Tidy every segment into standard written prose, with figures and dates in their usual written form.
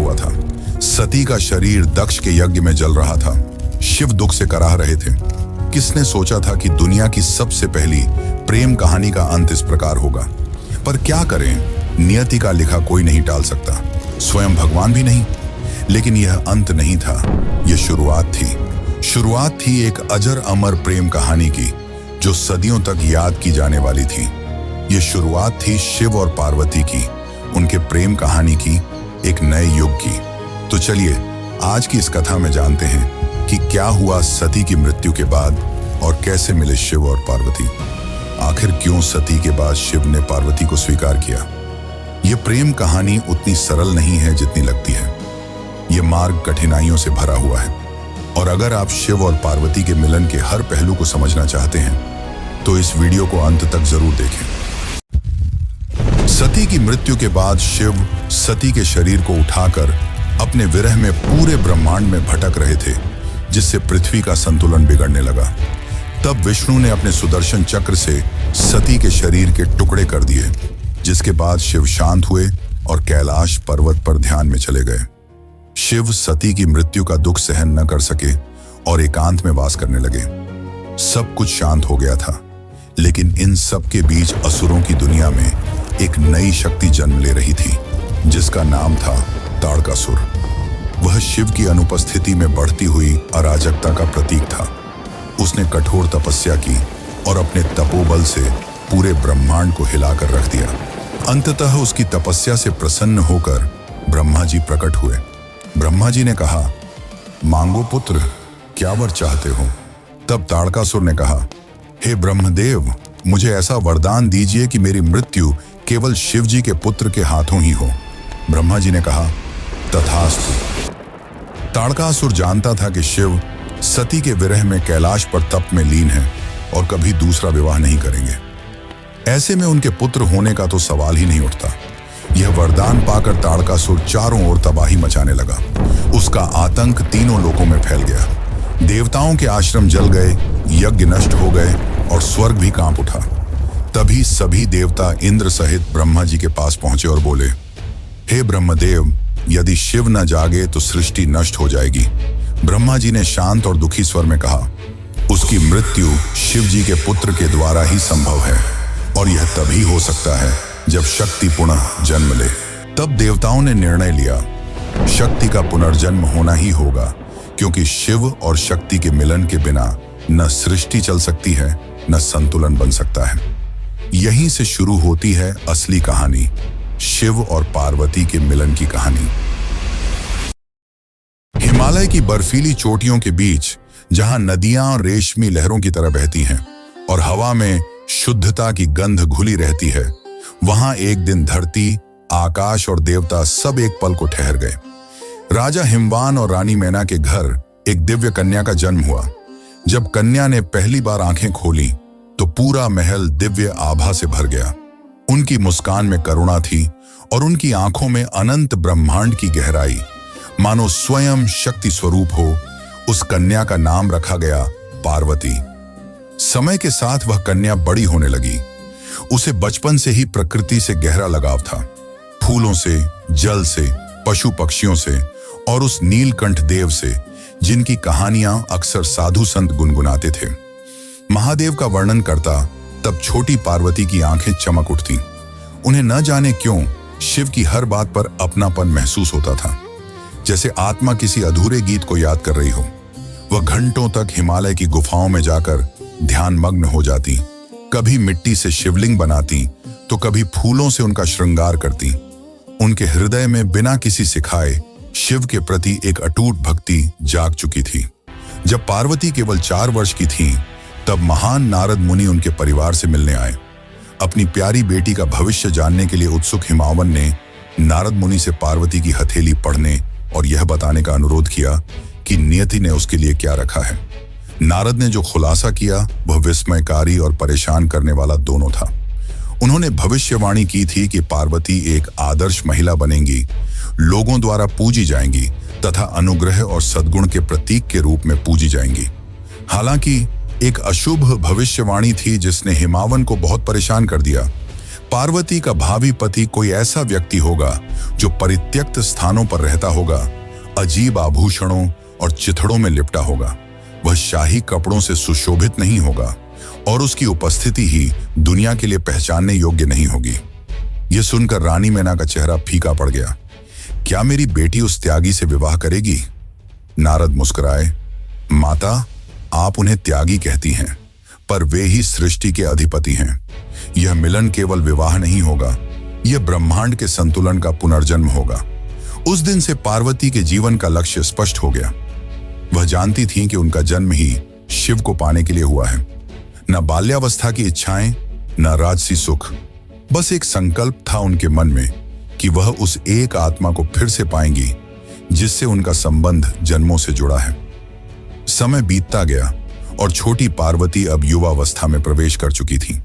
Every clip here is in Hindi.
हुआ था। सती का शरीर दक्ष के यज्ञ में जल रहा था। शिव दुख से कराह रहे थे। किसने सोचा था कि दुनिया की सबसे पहली प्रेम कहानी का अंत इस प्रकार होगा। पर क्या करें, नियति का लिखा कोई नहीं टाल सकता, स्वयं भगवान भी नहीं। लेकिन यह अंत नहीं था, यह शुरुआत थी। शुरुआत थी एक अजर अमर प्रेम कहानी की, जो सदियों तक याद की जाने वाली थी। यह शुरुआत थी शिव और पार्वती की, उनके प्रेम कहानी की, एक नए युग की। तो चलिए आज की इस कथा में जानते हैं कि क्या हुआ सती की मृत्यु के बाद और कैसे मिले शिव और पार्वती। आखिर क्यों सती के बाद शिव ने पार्वती को स्वीकार किया। यह प्रेम कहानी उतनी सरल नहीं है जितनी लगती है। यह मार्ग कठिनाइयों से भरा हुआ है, और अगर आप शिव और पार्वती के मिलन के हर पहलू को समझना चाहते हैं तो इस वीडियो को अंत तक जरूर देखें। सती की मृत्यु के बाद शिव सती के शरीर को उठाकर अपने विरह में पूरे ब्रह्मांड में भटक रहे थे, जिससे पृथ्वी का संतुलन बिगड़ने लगा। तब विष्णु ने अपने सुदर्शन चक्र से सती के शरीर के टुकड़े कर दिए, जिसके बाद शिव शांत हुए और कैलाश पर्वत पर ध्यान में चले गए। शिव सती की मृत्यु का दुख सहन न कर सके और एकांत में वास करने लगे। सब कुछ शांत हो गया था, लेकिन इन सब के बीच असुरों की दुनिया में एक नई शक्ति जन्म ले रही थी, जिसका नाम था ताड़कासुर। वह शिव की अनुपस्थिति में बढ़ती हुई अराजकता का प्रतीक था। उसने कठोर तपस्या की और अपने तपोबल से पूरे ब्रह्मांड को हिलाकर रख दिया। अंततः उसकी तपस्या से प्रसन्न होकर ब्रह्मा जी प्रकट हुए। ब्रह्मा जी ने कहा, मांगो पुत्र, क्या वर चाहते हो। तब ताड़कासुर ने कहा, हे ब्रह्मदेव, मुझे ऐसा वरदान दीजिए कि मेरी मृत्यु केवल शिव जी के पुत्र के हाथों ही हो। ब्रह्मा जी ने कहा, तथास्तु। ताड़कासुर जानता था कि शिव सती के विरह में कैलाश पर तप में लीन है और कभी दूसरा विवाह नहीं करेंगे। ऐसे में उनके पुत्र होने का तो सवाल ही नहीं उठता। यह वरदान पाकर ताड़कासुर चारों ओर तबाही मचाने लगा। उसका आतंक तीनों लोकों में फैल गया। देवताओं के आश्रम जल गए, यज्ञ नष्ट हो गए और स्वर्ग भी कांप उठा। तभी सभी देवता इंद्र सहित ब्रह्मा जी के पास पहुंचे और बोले, हे ब्रह्मदेव, यदि शिव न जागे तो सृष्टि नष्ट हो जाएगी। ब्रह्मा जी ने शांत और दुखी स्वर में कहा, उसकी मृत्यु शिव जी के पुत्र के द्वारा ही संभव है, और यह तभी हो सकता है जब शक्ति पुनः जन्म ले। तब देवताओं ने निर्णय लिया, शक्ति का पुनर्जन्म होना ही होगा, क्योंकि शिव और शक्ति के मिलन के बिना न सृष्टि चल सकती है, न संतुलन बन सकता है। यहीं से शुरू होती है असली कहानी, शिव और पार्वती के मिलन की कहानी। हिमालय की बर्फीली चोटियों के बीच, जहां नदियां रेशमी लहरों की तरह बहती हैं और हवा में शुद्धता की गंध घुली रहती है, वहां एक दिन धरती, आकाश और देवता सब एक पल को ठहर गए। राजा हिमवान और रानी मैना के घर एक दिव्य कन्या का जन्म हुआ। जब कन्या ने पहली बार आंखें खोली तो पूरा महल दिव्य आभा से भर गया। उनकी मुस्कान में करुणा थी और उनकी आंखों में अनंत ब्रह्मांड की गहराई, मानो स्वयं शक्ति स्वरूप हो। उस कन्या का नाम रखा गया पार्वती। समय के साथ वह कन्या बड़ी होने लगी। उसे बचपन से ही प्रकृति से गहरा लगाव था, फूलों से, जल से, पशु पक्षियों से और उस नीलकंठ देव से, जिनकी कहानियां अक्सर साधु संत गुनगुनाते थे। महादेव का वर्णन करता तब छोटी पार्वती की आंखें चमक उठती। उन्हें न जाने क्यों शिव की हर बात पर अपनापन महसूस होता था, जैसे आत्मा किसी अधूरे गीत को याद कर रही हो। वह घंटों तक हिमालय की गुफाओं में जाकर ध्यान मग्न हो जाती, कभी मिट्टी से शिवलिंग बनाती तो कभी फूलों से उनका श्रृंगार करती। उनके हृदय में बिना किसी सिखाए शिव के प्रति एक अटूट भक्ति जाग चुकी थी। जब पार्वती केवल 4 वर्ष की थी, तब महान नारद मुनि उनके परिवार से मिलने आए। अपनी प्यारी बेटी का भविष्य जानने के लिए उत्सुक हिमावन ने नारद मुनि से पार्वती की हथेली पढ़ने और यह बताने का अनुरोध किया कि नियति ने उसके लिए क्या रखा है। नारद ने जो खुलासा किया वह विस्मयकारी और परेशान करने वाला दोनों था। उन्होंने भविष्यवाणी की थी कि पार्वती एक आदर्श महिला बनेंगी, लोगों द्वारा पूजी जाएंगी तथा अनुग्रह और सद्गुण के प्रतीक के रूप में पूजी जाएंगी। हालांकि एक अशुभ भविष्यवाणी थी जिसने हिमावन को बहुत परेशान कर दिया। पार्वती का भावी पति कोई ऐसा व्यक्ति होगा जो परित्यक्त स्थानों पर रहता होगा, अजीब आभूषणों और चिथड़ों में लिपटा होगा। वह शाही कपड़ों से सुशोभित नहीं होगा और उसकी उपस्थिति ही दुनिया के लिए पहचानने योग्य नहीं होगी। यह सुनकर रानी मैना का चेहरा फीका पड़ गया। क्या मेरी बेटी उस त्यागी से विवाह करेगी? नारद मुस्कुराए, माता, आप उन्हें त्यागी कहती हैं, पर वे ही सृष्टि के अधिपति हैं। यह मिलन केवल विवाह नहीं होगा, यह ब्रह्मांड के संतुलन का पुनर्जन्म होगा। उस दिन से पार्वती के जीवन का लक्ष्य स्पष्ट हो गया। वह जानती थीं कि उनका जन्म ही शिव को पाने के लिए हुआ है। न बाल्यावस्था की इच्छाएं, न राजसी सुख, बस एक संकल्प था उनके मन में कि वह उस एक आत्मा को फिर से पाएंगी जिससे उनका संबंध जन्मों से जुड़ा है। समय बीतता गया और छोटी पार्वती अब युवावस्था में प्रवेश कर चुकी थी।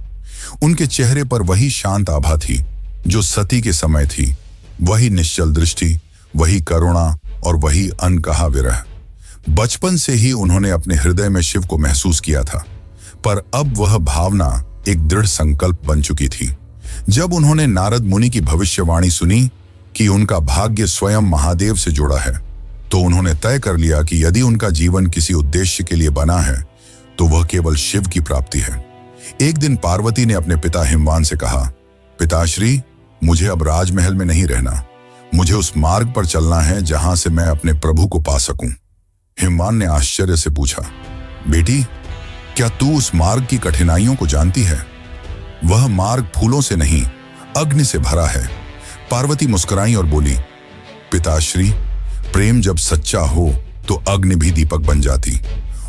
उनके चेहरे पर वही शांत आभा थी जो सती के समय थी, वही निश्चल दृष्टि, वही करुणा और वही अनकहा विरह। बचपन से ही उन्होंने अपने हृदय में शिव को महसूस किया था, पर अब वह भावना एक दृढ़ संकल्प बन चुकी थी। जब उन्होंने नारद मुनि की भविष्यवाणी सुनी कि उनका भाग्य स्वयं महादेव से जुड़ा है, तो उन्होंने तय कर लिया कि यदि उनका जीवन किसी उद्देश्य के लिए बना है तो वह केवल शिव की प्राप्ति है। एक दिन पार्वती ने अपने पिता हिमवान से कहा, पिताश्री, मुझे अब राजमहल में नहीं रहना, मुझे उस मार्ग पर चलना है जहां से मैं अपने प्रभु को पा सकूं। हिमवान ने आश्चर्य से पूछा, बेटी, क्या तू उस मार्ग की कठिनाइयों को जानती है? वह मार्ग फूलों से नहीं, अग्नि से भरा है। पार्वती मुस्कुराई और बोली, पिताश्री, प्रेम जब सच्चा हो तो अग्नि भी दीपक बन जाती।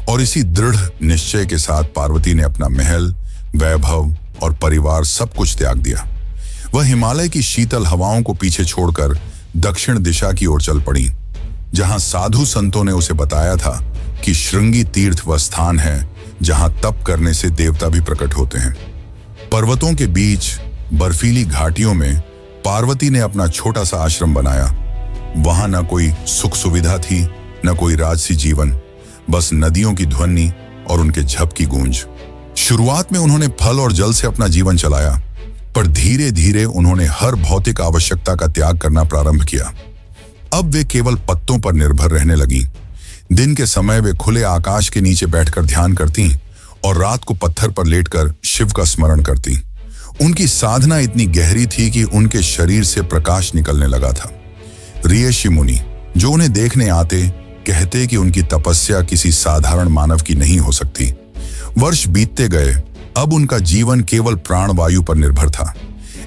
और इसी दृढ़ निश्चय के साथ पार्वती ने अपना महल, वैभव और परिवार सब त्याग दिया। वह हिमालय की शीतल हवाओं को पीछे छोड़कर दक्षिण दिशा की ओर चल पड़ी, जहां साधु संतों ने उसे बताया था कि श्रृंगी तीर्थ वह स्थान है जहां तप करने से देवता भी प्रकट होते हैं। पर्वतों के बीच बर्फीली घाटियों में पार्वती ने अपना छोटा सा आश्रम बनाया। वहां न कोई सुख सुविधा थी, न कोई राजसी जीवन, बस नदियों की ध्वनि और उनके झप की गूंज। शुरुआत में उन्होंने फल और जल से अपना जीवन चलाया, पर धीरे धीरे उन्होंने हर भौतिक आवश्यकता का त्याग करना प्रारंभ किया। अब वे केवल पत्तों पर निर्भर रहने लगी। दिन के समय वे खुले आकाश के नीचे बैठकर ध्यान करती और रात को पत्थर पर लेटकर शिव का स्मरण करती। उनकी साधना इतनी गहरी थी कि उनके शरीर से प्रकाश निकलने लगा था। ऋषि मुनि जो उन्हें देखने आते कहते कि उनकी तपस्या किसी साधारण मानव की नहीं हो सकती। वर्ष बीतते गए, अब उनका जीवन केवल प्राणवायु पर निर्भर था।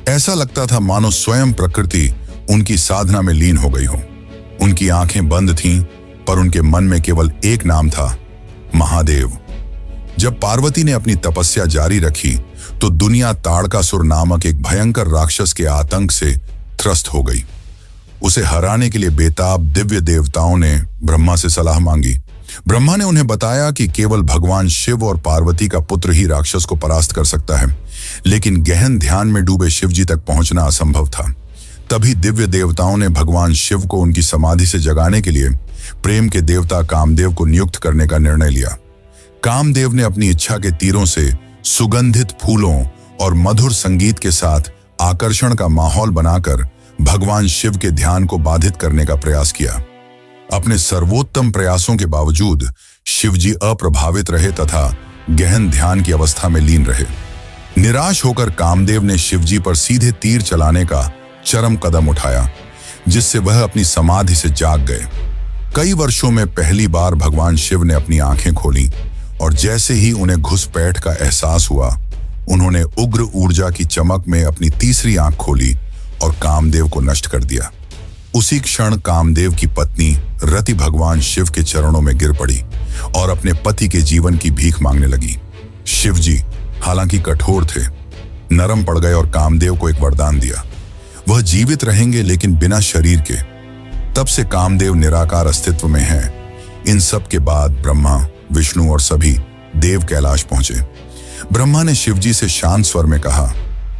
ऐसा लगता था मानो स्वयं प्रकृति उनकी साधना में लीन हो गई हो। उनकी आंखें बंद थीं, पर उनके मन में केवल एक नाम था, महादेव। जब पार्वती ने अपनी तपस्या जारी रखी तो दुनिया ताड़कासुर नामक एक भयंकर राक्षस के आतंक से त्रस्त हो गई। उसे हराने के लिए बेताब दिव्य देवताओं ने ब्रह्मा से सलाह मांगी। ब्रह्मा ने उन्हें बताया कि केवल भगवान शिव और पार्वती का पुत्र ही राक्षस को परास्त कर सकता है, लेकिन गहन ध्यान में डूबे शिवजी तक पहुंचना असंभव था। तभी दिव्य देवताओं ने भगवान शिव को उनकी समाधि से जगाने के लिए प्रेम के देवता कामदेव को नियुक्त करने का निर्णय लिया। कामदेव ने अपनी इच्छा के तीरों से सुगंधित फूलों और मधुर संगीत के साथ आकर्षण का माहौल बनाकर भगवान शिव के ध्यान को बाधित करने का प्रयास किया। अपने सर्वोत्तम प्रयासों के बावजूद शिवजी अप्रभावित रहे तथा गहन ध्यान की अवस्था में लीन रहे। निराश होकर कामदेव ने शिवजी पर सीधे तीर चलाने का चरम कदम उठाया, जिससे वह अपनी समाधि से जाग गए। कई वर्षों में पहली बार भगवान शिव ने अपनी आंखें खोली और जैसे ही उन्हें घुसपैठ का एहसास हुआ, उन्होंने उग्र ऊर्जा की चमक में अपनी तीसरी आंख खोली और कामदेव को नष्ट कर दिया। उसी क्षण कामदेव की पत्नी रति भगवान शिव के चरणों में गिर पड़ी और अपने पति के जीवन की भीख मांगने लगी। शिवजी हालांकि कठोर थे, नरम पड़ गए और कामदेव को एक वरदान दिया, वह जीवित रहेंगे लेकिन बिना शरीर के। तब से कामदेव निराकार अस्तित्व में हैं। इन सब के बाद ब्रह्मा, विष्णु और सभी देव कैलाश पहुंचे। ब्रह्मा ने शिवजी से शांत स्वर में कहा,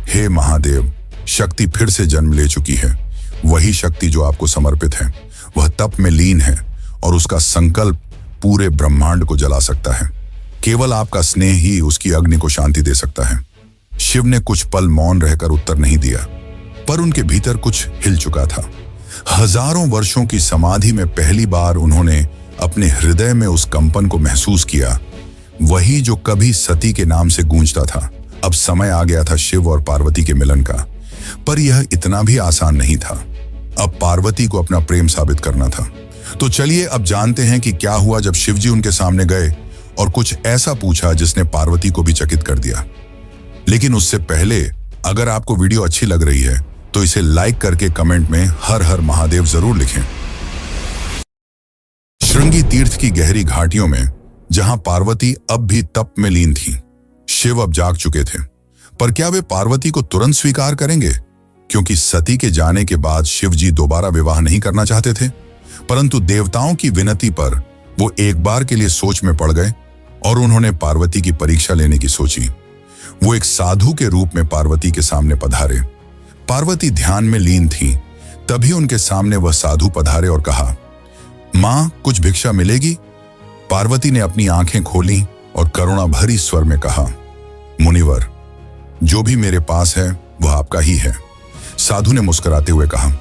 हे महादेव, शक्ति फिर से जन्म ले चुकी है। वही शक्ति जो आपको समर्पित है, वह तप में लीन है और उसका संकल्प पूरे ब्रह्मांड को जला सकता है। केवल आपका स्नेह ही उसकी अग्नि को शांति दे सकता है। शिव ने कुछ पल मौन रहकर उत्तर नहीं दिया, पर उनके भीतर कुछ हिल चुका था। हजारों वर्षों की समाधि में पहली बार उन्होंने अपने हृदय में उस कंपन को महसूस किया, वही जो कभी सती के नाम से गूंजता था। अब समय आ गया था शिव और पार्वती के मिलन का, पर यह इतना भी आसान नहीं था। अब पार्वती को अपना प्रेम साबित करना था। तो चलिए अब जानते हैं कि क्या हुआ जब शिवजी उनके सामने गए और कुछ ऐसा पूछा जिसने पार्वती को भी चकित कर दिया। लेकिन उससे पहले अगर आपको वीडियो अच्छी लग रही है तो इसे लाइक करके कमेंट में हर हर महादेव जरूर लिखें। श्रृंगी तीर्थ की गहरी घाटियों में जहां पार्वती अब भी तप में लीन थी, शिव अब जाग चुके थे। पर क्या वे पार्वती को तुरंत स्वीकार करेंगे? क्योंकि सती के जाने के बाद शिवजी दोबारा विवाह नहीं करना चाहते थे, परंतु देवताओं की विनती पर वो एक बार के लिए सोच में पड़ गए और उन्होंने पार्वती की परीक्षा लेने की सोची। वो एक साधु के रूप में पार्वती के सामने पधारे। पार्वती ध्यान में लीन थी, तभी उनके सामने वह साधु पधारे और कहा, मां, कुछ भिक्षा मिलेगी? पार्वती ने अपनी आंखें खोली और करुणा भरी स्वर में कहा, मुनिवर, जो भी मेरे पास है वह आपका ही है। साधु ने मुस्कुराते हुए कहा,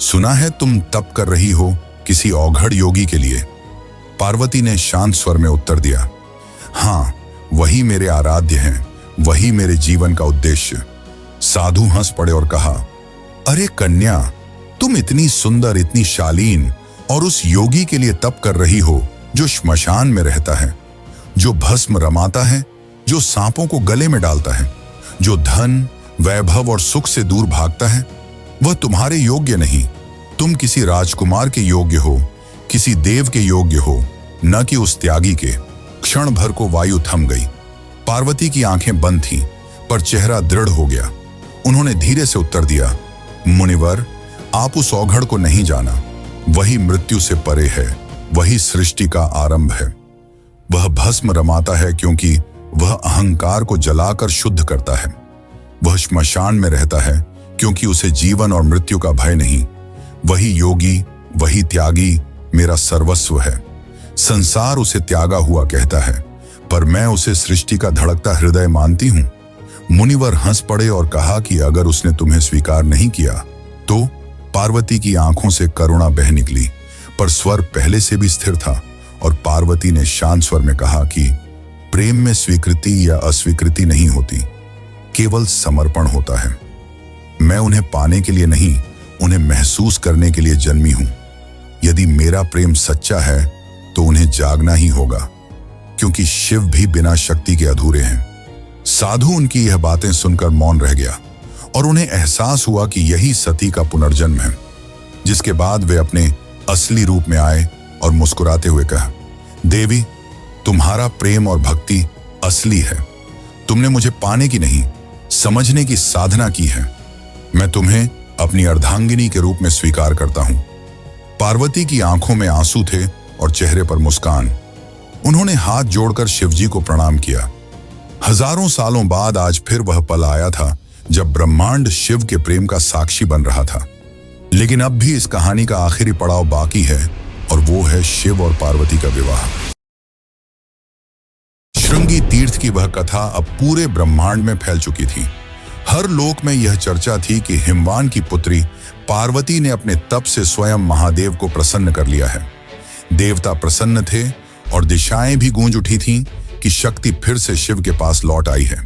सुना है तुम तप कर रही हो किसी औघड़ योगी के लिए। पार्वती ने शांत स्वर में उत्तर दिया, हाँ, वही मेरे आराध्य हैं, वही मेरे जीवन का उद्देश्य। साधु हंस पड़े और कहा, अरे कन्या, तुम इतनी सुंदर, इतनी शालीन और उस योगी के लिए तप कर रही हो जो श्मशान में रहता है, जो भस्म रमाता है, जो सांपों को गले में डालता है, जो धन, वैभव और सुख से दूर भागता है। वह तुम्हारे योग्य नहीं। तुम किसी राजकुमार के योग्य हो, किसी देव के योग्य हो, न कि उस त्यागी के। क्षण भर को वायु थम गई। पार्वती की आंखें बंद थीं, पर चेहरा दृढ़ हो गया। उन्होंने धीरे से उत्तर दिया, मुनिवर, आप उस औघड़ को नहीं जाना। वही मृत्यु से परे है, वही सृष्टि का आरंभ है। वह भस्म रमाता है क्योंकि वह अहंकार को जलाकर शुद्ध करता है। वह श्मशान में रहता है क्योंकि उसे जीवन और मृत्यु का भय नहीं। वही योगी, वही त्यागी मेरा सर्वस्व है। संसार उसे त्यागा हुआ कहता है, पर मैं उसे सृष्टि का धड़कता हृदय मानती हूं। मुनिवर हंस पड़े और कहा कि अगर उसने तुम्हें स्वीकार नहीं किया तो? पार्वती की आंखों से करुणा बह निकली, पर स्वर पहले से भी स्थिर था और पार्वती ने शांत स्वर में कहा कि प्रेम में स्वीकृति या अस्वीकृति नहीं होती, केवल समर्पण होता है। मैं उन्हें पाने के लिए नहीं, उन्हें महसूस करने के लिए जन्मी हूं। यदि मेरा प्रेम सच्चा है तो उन्हें जागना ही होगा, क्योंकि शिव भी बिना शक्ति के अधूरे हैं। साधु उनकी यह बातें सुनकर मौन रह गया और उन्हें एहसास हुआ कि यही सती का पुनर्जन्म है। जिसके बाद वे अपने असली रूप में आए और मुस्कुराते हुए कहा, देवी, तुम्हारा प्रेम और भक्ति असली है। तुमने मुझे पाने की नहीं, समझने की साधना की है। मैं तुम्हें अपनी अर्धांगिनी के रूप में स्वीकार करता हूं। पार्वती की आंखों में आंसू थे और चेहरे पर मुस्कान। उन्होंने हाथ जोड़कर शिवजी को प्रणाम किया। हजारों सालों बाद आज फिर वह पल आया था जब ब्रह्मांड शिव के प्रेम का साक्षी बन रहा था। लेकिन अब भी इस कहानी का आखिरी पड़ाव बाकी है और वो है शिव और पार्वती का विवाह। श्रृंगी तीर्थ की वह कथा अब पूरे ब्रह्मांड में फैल चुकी थी। हर लोक में यह चर्चा थी कि हिमवान की पुत्री पार्वती ने अपने तप से स्वयं महादेव को प्रसन्न कर लिया है। देवता प्रसन्न थे और दिशाएं भी गूंज उठी थीं कि शक्ति फिर से शिव के पास लौट आई है।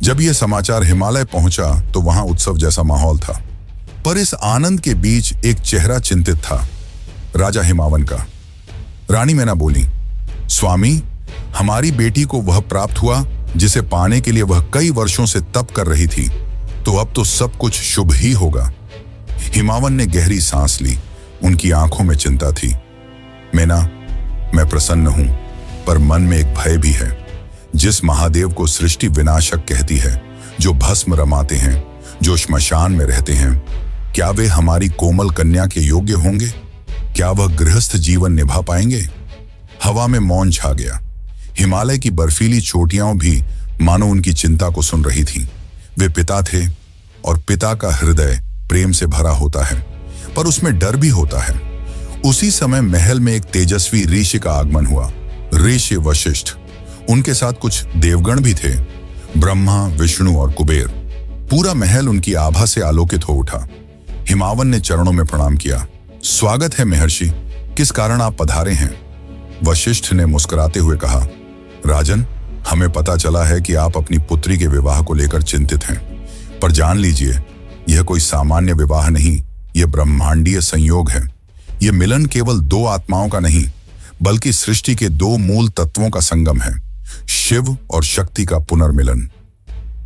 जब यह समाचार हिमालय पहुंचा तो वहां उत्सव जैसा माहौल था, पर इस आनंद के बीच एक चेहरा चिंतित था, राजा हिमावन का। रानी मैना बोली, स्वामी, हमारी बेटी को वह प्राप्त हुआ जिसे पाने के लिए वह कई वर्षों से तप कर रही थी, तो अब तो सब कुछ शुभ ही होगा। हिमावन ने गहरी सांस ली। उनकी आंखों में चिंता थी। मैना, मैं प्रसन्न हूं, पर मन में एक भय भी है। जिस महादेव को सृष्टि विनाशक कहती है, जो भस्म रमाते हैं, जो श्मशान में रहते हैं, क्या वे हमारी कोमल कन्या के योग्य होंगे? क्या वह गृहस्थ जीवन निभा पाएंगे? हवा में मौन छा गया। हिमालय की बर्फीली चोटियां भी मानो उनकी चिंता को सुन रही थीं। वे पिता थे और पिता का हृदय प्रेम से भरा होता है, पर उसमें डर भी होता है। उसी समय महल में एक तेजस्वी ऋषि का आगमन हुआ, ऋषि वशिष्ठ। उनके साथ कुछ देवगण भी थे। ब्रह्मा, विष्णु और कुबेर, पूरा महल उनकी आभा से आलोकित हो उठा। हिमावन ने चरणों में प्रणाम किया। स्वागत है महर्षि, किस कारण आप पधारे हैं? वशिष्ठ ने मुस्कुराते हुए कहा, राजन, हमें पता चला है कि आप अपनी पुत्री के विवाह को लेकर चिंतित हैं, पर जान लीजिए, यह कोई सामान्य विवाह नहीं, यह ब्रह्मांडीय संयोग है। यह मिलन केवल दो आत्माओं का नहीं, बल्कि सृष्टि के दो मूल तत्वों का संगम है, शिव और शक्ति का पुनर्मिलन।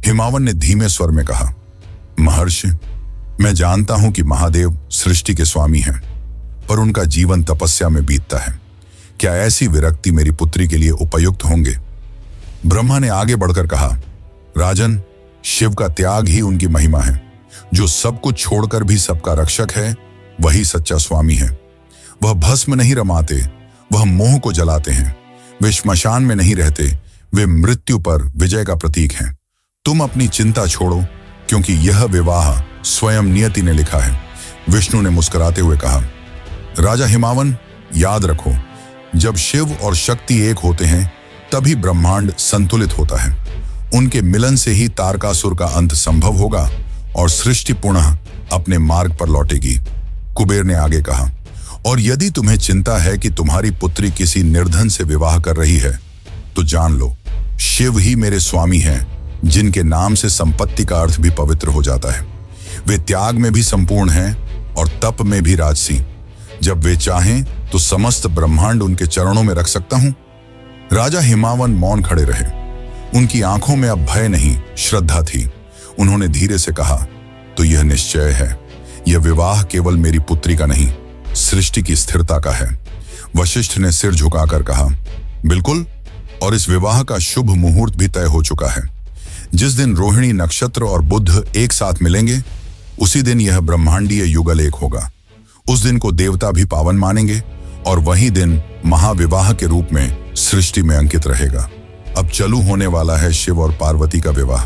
हिमावन ने धीमे स्वर में कहा, महर्षि, मैं जानता हूं कि महादेव सृष्टि के स्वामी हैं, पर उनका जीवन तपस्या में बीतता है। क्या ऐसी विरक्ति मेरी पुत्री के लिए उपयुक्त होंगे? ब्रह्मा ने आगे बढ़कर कहा, राजन, शिव का त्याग ही उनकी महिमा है। जो सब कुछ छोड़कर भी सबका रक्षक है, वही सच्चा स्वामी है। वह भस्म नहीं रमाते, वह मोह को जलाते हैं। वे श्मशान में नहीं रहते, वे मृत्यु पर विजय का प्रतीक हैं। तुम अपनी चिंता छोड़ो, क्योंकि यह विवाह स्वयं नियति ने लिखा है। विष्णु ने मुस्कुराते हुए कहा, राजा हिमावन, याद रखो, जब शिव और शक्ति एक होते हैं तभी ब्रह्मांड संतुलित होता है। उनके मिलन से ही तारकासुर का अंत संभव होगा और सृष्टि पुनः अपने मार्ग पर लौटेगी। कुबेर ने आगे कहा, और यदि तुम्हें चिंता है कि तुम्हारी पुत्री किसी निर्धन से विवाह कर रही है, तो जान लो, शिव ही मेरे स्वामी हैं, जिनके नाम से संपत्ति का अर्थ भी पवित्र हो जाता है। वे त्याग में भी संपूर्ण हैं और तप में भी राजसी। जब वे चाहें तो समस्त ब्रह्मांड उनके चरणों में रख सकता हूं। राजा हिमावन मौन खड़े रहे। उनकी आंखों में अब भय नहीं, श्रद्धा थी। उन्होंने धीरे से कहा, तो यह निश्चय है, यह विवाह केवल मेरी पुत्री का नहीं, सृष्टि की स्थिरता का है। वशिष्ठ ने सिर झुकाकर कहा, बिल्कुल, और इस विवाह का शुभ मुहूर्त भी तय हो चुका है। जिस दिन रोहिणी नक्षत्र और बुध एक साथ मिलेंगे, उसी दिन यह ब्रह्मांडीय युगल एक होगा। उस दिन को देवता भी पावन मानेंगे और वही दिन महाविवाह के रूप में सृष्टि में अंकित रहेगा। अब चालू होने वाला है शिव और पार्वती का विवाह,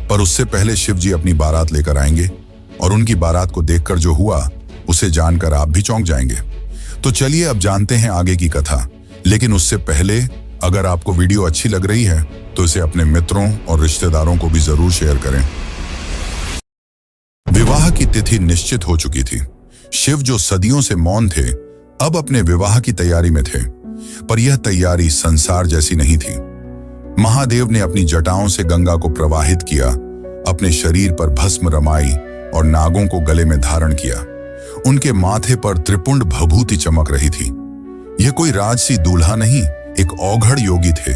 पर उससे पहले शिव जी अपनी बारात लेकर आएंगे और उनकी बारात को देखकर जो हुआ उसे जानकर आप भी चौंक जाएंगे। तो चलिए अब जानते हैं आगे की कथा। लेकिन उससे पहले अगर आपको वीडियो अच्छी लग रही है तो इसे अपने मित्रों और रिश्तेदारों को भी जरूर शेयर करें। विवाह की तिथि निश्चित हो चुकी थी। शिव जो सदियों से मौन थे, अब अपने विवाह की तैयारी में थे, पर यह तैयारी संसार जैसी नहीं थी। महादेव ने अपनी जटाओं से गंगा को प्रवाहित किया, अपने शरीर पर भस्म रमाई और नागों को गले में धारण किया। उनके माथे पर त्रिपुंड भभूति चमक रही थी। यह कोई राजसी दूल्हा नहीं, एक औघड़ योगी थे,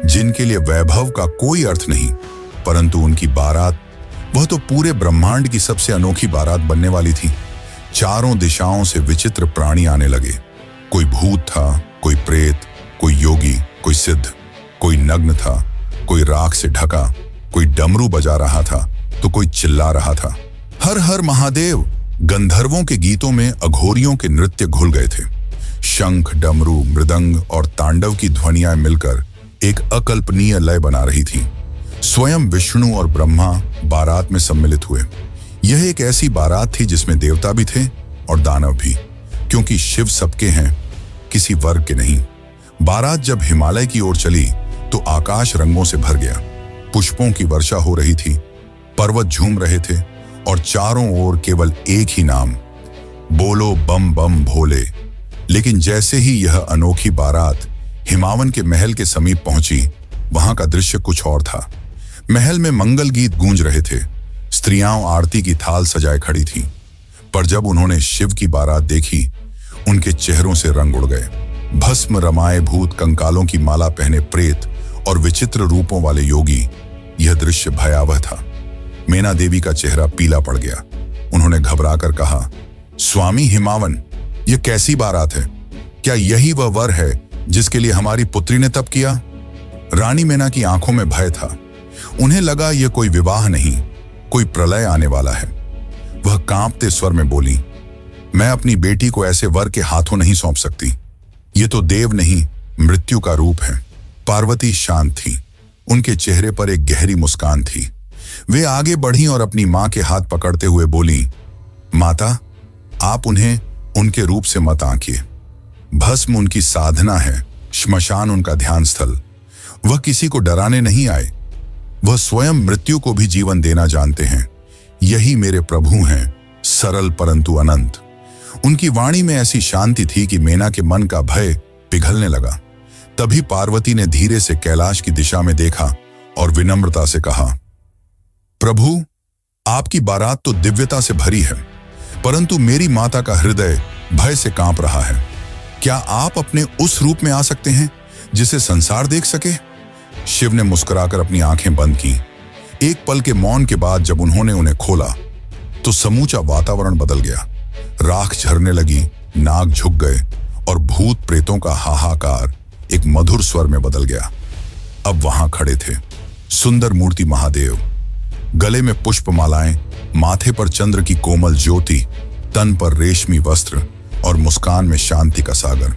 जिनके लिए वैभव का कोई अर्थ नहीं, परंतु उनकी बारात, वह तो पूरे ब्रह्मांड की सबसे अनोखी बारात बनने वाली थी। चारों दिशाओं से विचित्र प्राणी आने लगे। कोई भूत था, कोई प्रेत, कोई योगी, कोई सिद्ध, कोई नग्न था, कोई राख से ढका, कोई डमरू बजा रहा था तो कोई चिल्ला रहा था, हर हर महादेव। गंधर्वों के गीतों में अघोरियों के नृत्य घुल गए थे। शंख, डमरू, मृदंग और तांडव की ध्वनियां मिलकर एक अकल्पनीय लय बना रही थी। स्वयं विष्णु और ब्रह्मा बारात में सम्मिलित हुए। यह एक ऐसी बारात थी जिसमें देवता भी थे और दानव भी, क्योंकि शिव सबके हैं, किसी वर्ग के नहीं। बारात जब हिमालय की ओर चली तो आकाश रंगों से भर गया। पुष्पों की वर्षा हो रही थी, पर्वत झूम रहे थे और चारों ओर केवल एक ही नाम, बोलो बम बम भोले। लेकिन जैसे ही यह अनोखी बारात हिमावन के महल के समीप पहुंची, वहां का दृश्य कुछ और था। महल में मंगल गीत गूंज रहे थे, स्त्रियां आरती की थाल सजाए खड़ी थीं, पर जब उन्होंने शिव की बारात देखी, उनके चेहरों से रंग उड़ गए। भस्म रमाए भूत, कंकालों की माला पहने प्रेत और विचित्र रूपों वाले योगी, यह दृश्य भयावह था। मेना देवी का चेहरा पीला पड़ गया। उन्होंने घबराकर कहा, स्वामी हिमावन, यह कैसी बारात है? क्या यही वह वर है जिसके लिए हमारी पुत्री ने तप किया? रानी मेना की आंखों में भय था। उन्हें लगा यह कोई विवाह नहीं, कोई प्रलय आने वाला है। वह कांपते स्वर में बोली, मैं अपनी बेटी को ऐसे वर के हाथों नहीं सौंप सकती। ये तो देव नहीं, मृत्यु का रूप है। पार्वती शांत थी, उनके चेहरे पर एक गहरी मुस्कान थी। वे आगे बढ़ी और अपनी मां के हाथ पकड़ते हुए बोली, माता, आप उन्हें उनके रूप से मत आंकिए। भस्म उनकी साधना है, श्मशान उनका ध्यान स्थल। वह किसी को डराने नहीं आए, वह स्वयं मृत्यु को भी जीवन देना जानते हैं। यही मेरे प्रभु हैं, सरल परंतु अनंत। उनकी वाणी में ऐसी शांति थी कि मेना के मन का भय पिघलने लगा। तभी पार्वती ने धीरे से कैलाश की दिशा में देखा और विनम्रता से कहा, प्रभु, आपकी बारात तो दिव्यता से भरी है, परंतु मेरी माता का हृदय भय से कांप रहा है। क्या आप अपने उस रूप में आ सकते हैं जिसे संसार देख सके? शिव ने मुस्कुराकर अपनी आंखें बंद की। एक पल के मौन के बाद जब उन्होंने उन्हें खोला तो समूचा वातावरण बदल गया। राख झरने लगी, नाग झुक गए और भूत प्रेतों का हाहाकार एक मधुर स्वर में बदल गया। अब वहां खड़े थे सुंदर मूर्ति महादेव, गले में पुष्पमालाएं, माथे पर चंद्र की कोमल ज्योति, तन पर रेशमी वस्त्र और मुस्कान में शांति का सागर।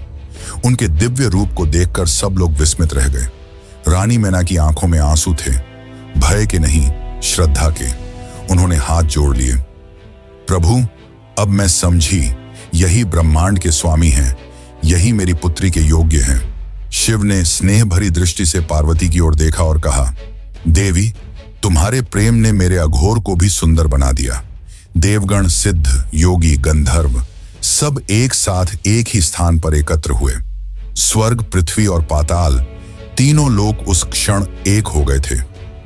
उनके दिव्य रूप को देखकर सब लोग विस्मित रह गए। रानी मैना की आंखों में आंसू थे, भय के नहीं, श्रद्धा के। उन्होंने हाथ जोड़ लिए। प्रभु, अब मैं समझी, यही ब्रह्मांड के स्वामी हैं, यही मेरी पुत्री के योग्य हैं। शिव ने स्नेह भरी दृष्टि से पार्वती की ओर देखा और कहा, देवी, तुम्हारे प्रेम ने मेरे अघोर को भी सुंदर बना दिया। देवगण, सिद्ध, योगी, गंधर्व सब एक साथ एक ही स्थान पर एकत्र हुए। स्वर्ग, पृथ्वी और पाताल तीनों लोग उस क्षण एक हो गए थे।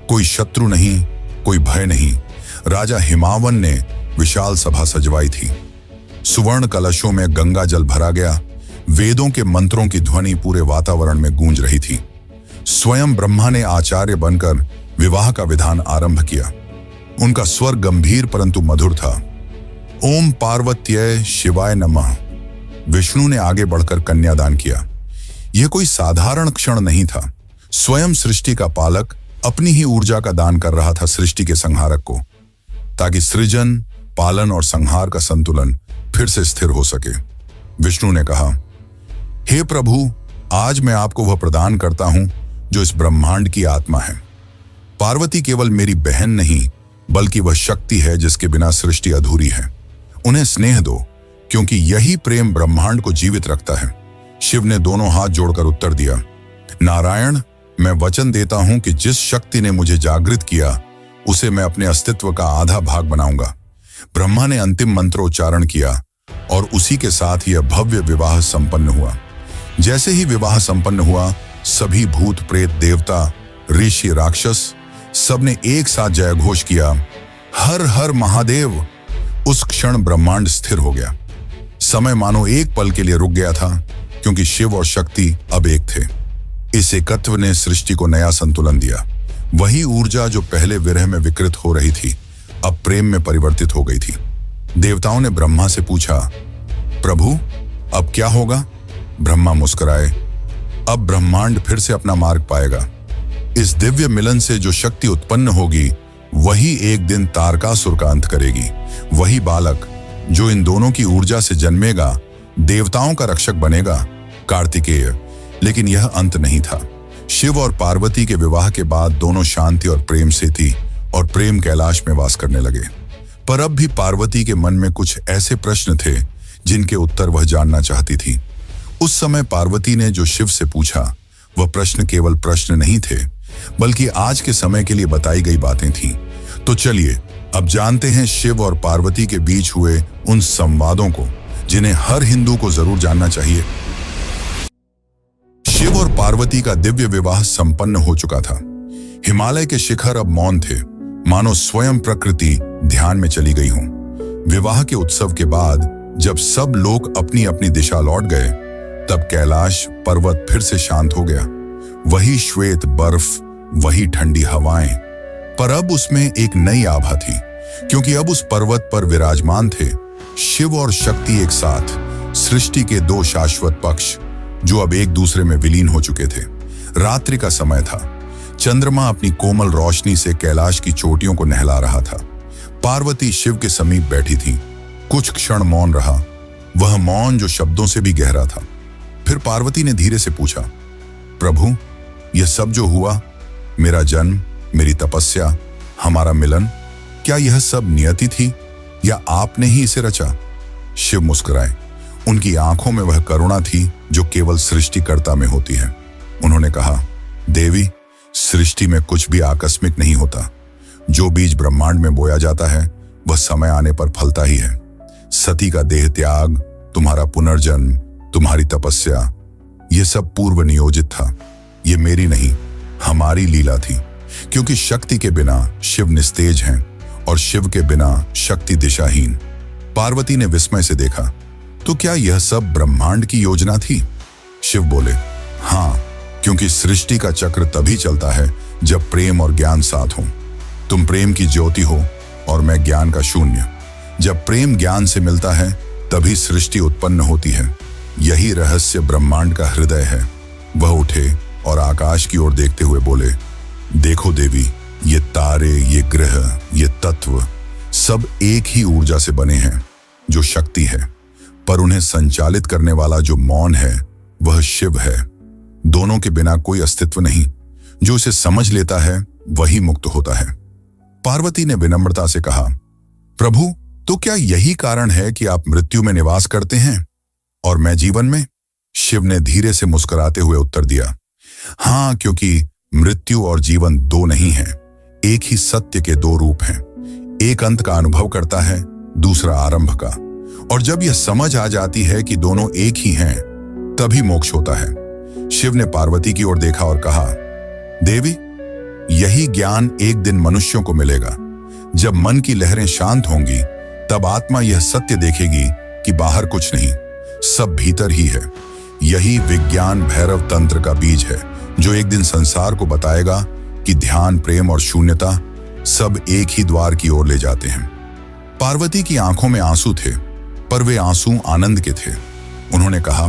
कोई शत्रु नहीं, कोई भय नहीं। राजा हिमावन ने विशाल सभा सजवाई थी। सुवर्ण कलशों में गंगा जल भरा गया। वेदों के मंत्रों की ध्वनि पूरे वातावरण में गूंज रही थी। स्वयं ब्रह्मा ने आचार्य बनकर विवाह का विधान आरंभ किया। उनका स्वर गंभीर परंतु मधुर था। ओम पार्वत्यै शिवाय नमः। विष्णु ने आगे बढ़कर कन्यादान किया। यह कोई साधारण क्षण नहीं था। स्वयं सृष्टि का पालक अपनी ही ऊर्जा का दान कर रहा था सृष्टि के संहारक को, ताकि सृजन, पालन और संहार का संतुलन फिर से स्थिर हो सके। विष्णु ने कहा, हे प्रभु, आज मैं आपको वह प्रदान करता हूं जो इस ब्रह्मांड की आत्मा है। पार्वती केवल मेरी बहन नहीं, बल्कि वह शक्ति है जिसके बिना सृष्टि अधूरी है। उन्हें स्नेह दो, क्योंकि यही प्रेम ब्रह्मांड को जीवित रखता है। शिव ने दोनों हाथ जोड़कर उत्तर दिया, नारायण, मैं वचन देता हूं कि जिस शक्ति ने मुझे जागृत किया उसे मैं अपने अस्तित्व का आधा भाग बनाऊंगा। ब्रह्मा ने अंतिम मंत्रोच्चारण किया और उसी के साथ यह भव्य विवाह संपन्न हुआ। जैसे ही विवाह संपन्न हुआ, सभी भूत, प्रेत, देवता, ऋषि, राक्षस सबने एक साथ जयघोष किया, हर हर महादेव। उस क्षण ब्रह्मांड स्थिर हो गया। समय मानो एक पल के लिए रुक गया था, क्योंकि शिव और शक्ति अब एक थे। इस एकत्व ने सृष्टि को नया संतुलन दिया। वही ऊर्जा जो पहले विरह में विकृत हो रही थी, अब प्रेम में परिवर्तित हो गई थी। देवताओं ने ब्रह्मा से पूछा, प्रभु, अब क्या होगा? ब्रह्मा मुस्कुराए, अब ब्रह्मांड फिर से अपना मार्ग पाएगा। इस दिव्य मिलन से जो शक्ति उत्पन्न होगी, वही एक दिन तारकासुर का अंत करेगी। वही बालक जो इन दोनों की ऊर्जा से जन्मेगा, देवताओं का रक्षक बनेगा, कार्तिकेय। लेकिन यह अंत नहीं था। शिव और पार्वती के विवाह के बाद दोनों शांति और प्रेम से थी और प्रेम कैलाश में वास करने लगे। पर अब भी पार्वती के मन में कुछ ऐसे प्रश्न थे जिनके उत्तर वह जानना चाहती थी। उस समय पार्वती ने जो शिव से पूछा, वह प्रश्न केवल प्रश्न नहीं थे, बल्कि आज के समय के लिए बताई गई बातें थीं। तो चलिए अब जानते हैं शिव और पार्वती के बीच हुए उन संवादों को, जिन्हें हर हिंदू को जरूर जानना चाहिए। शिव और पार्वती का दिव्य विवाह संपन्न हो चुका था। हिमालय के शिखर अब मौन थे, मानो स्वयं प्रकृति ध्यान में चली गई हो। विवाह के उत्सव के बाद जब सब लोग अपनी अपनी दिशा लौट गए, तब कैलाश पर्वत फिर से शांत हो गया। वही श्वेत बर्फ, वही ठंडी हवाएं, पर अब उसमें एक नई आभा थी, क्योंकि अब उस पर्वत पर विराजमान थे शिव और शक्ति एक साथ, सृष्टि के दो शाश्वत पक्ष जो अब एक दूसरे में विलीन हो चुके थे। रात्रि का समय था। चंद्रमा अपनी कोमल रोशनी से कैलाश की चोटियों को नहला रहा था। पार्वती शिव के समीप बैठी थी। कुछ क्षण मौन रहा, वह मौन जो शब्दों से भी गहरा था। फिर पार्वती ने धीरे से पूछा, प्रभु, यह सब जो हुआ, मेरा जन्म, मेरी तपस्या, हमारा मिलन, क्या यह सब नियति थी या आपने ही इसे रचा? शिव मुस्कुराए। उनकी आंखों में वह करुणा थी जो केवल सृष्टिकर्ता में होती है। उन्होंने कहा, देवी, सृष्टि में कुछ भी आकस्मिक नहीं होता। जो बीज ब्रह्मांड में बोया जाता है वह समय आने पर फलता ही है। सती का देह त्याग, तुम्हारा पुनर्जन्म, तुम्हारी तपस्या, यह सब पूर्व नियोजित था। ये मेरी नहीं, हमारी लीला थी। क्योंकि शक्ति के बिना शिव निस्तेज हैं और शिव के बिना शक्ति दिशाहीन। पार्वती ने विस्मय से देखा, तो क्या यह सब ब्रह्मांड की योजना थी? शिव बोले, हाँ, क्योंकि सृष्टि का चक्र तभी चलता है जब प्रेम और ज्ञान साथ हो। तुम प्रेम की ज्योति हो और मैं ज्ञान का शून्य। जब प्रेम ज्ञान से मिलता है तभी सृष्टि उत्पन्न होती है। यही रहस्य ब्रह्मांड का हृदय है। वह उठे और आकाश की ओर देखते हुए बोले, देखो देवी, ये तारे, ये ग्रह, ये तत्व सब एक ही ऊर्जा से बने हैं जो शक्ति है, पर उन्हें संचालित करने वाला जो मौन है वह शिव है। दोनों के बिना कोई अस्तित्व नहीं। जो इसे समझ लेता है वही मुक्त होता है। पार्वती ने विनम्रता से कहा, प्रभु, तो क्या यही कारण है कि आप मृत्यु में निवास करते हैं और मैं जीवन में? शिव ने धीरे से मुस्कुराते हुए उत्तर दिया, हाँ, क्योंकि मृत्यु और जीवन दो नहीं हैं, एक ही सत्य के दो रूप हैं। एक अंत का अनुभव करता है, दूसरा आरंभ का। और जब यह समझ आ जाती है कि दोनों एक ही हैं, तभी मोक्ष होता है। शिव ने पार्वती की ओर देखा और कहा, देवी, यही ज्ञान एक दिन मनुष्यों को मिलेगा। जब मन की लहरें शांत होंगी तब आत्मा यह सत्य देखेगी कि बाहर कुछ नहीं, सब भीतर ही है। यही विज्ञान भैरव तंत्र का बीज है जो एक दिन संसार को बताएगा कि ध्यान, प्रेम और शून्यता सब एक ही द्वार की ओर ले जाते हैं। पार्वती की आंखों में आंसू थे, पर वे आंसू आनंद के थे। उन्होंने कहा,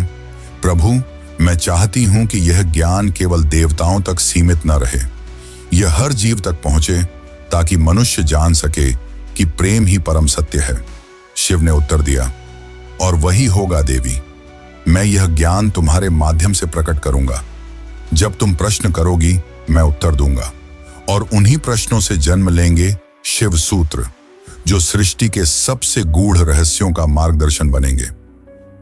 प्रभु, मैं चाहती हूं कि यह ज्ञान केवल देवताओं तक सीमित न रहे, यह हर जीव तक पहुंचे, ताकि मनुष्य जान सके कि प्रेम ही परम सत्य है। शिव ने उत्तर दिया, और वही होगा देवी। मैं यह ज्ञान तुम्हारे माध्यम से प्रकट करूंगा। जब तुम प्रश्न करोगी मैं उत्तर दूंगा, और उन्हीं प्रश्नों से जन्म लेंगे शिव सूत्र, जो सृष्टि के सबसे गूढ़ रहस्यों का मार्गदर्शन बनेंगे।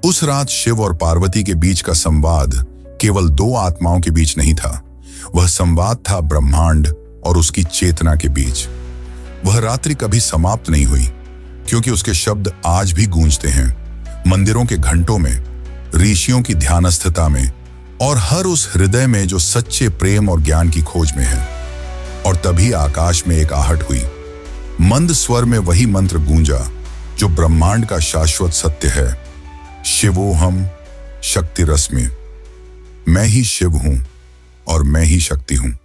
उस रात शिव और पार्वती के बीच का संवाद केवल दो आत्माओं के बीच नहीं था, वह संवाद था ब्रह्मांड और उसकी चेतना के बीच। वह रात्रि कभी समाप्त नहीं हुई, क्योंकि उसके शब्द आज भी गूंजते हैं, मंदिरों के घंटों में, ऋषियों की ध्यानस्थता में, और हर उस हृदय में जो सच्चे प्रेम और ज्ञान की खोज में है। और तभी आकाश में एक आहट हुई। मंद स्वर में वही मंत्र गूंजा जो ब्रह्मांड का शाश्वत सत्य है, शिवोहम शक्ति रश्मि। मैं ही शिव हूं और मैं ही शक्ति हूं।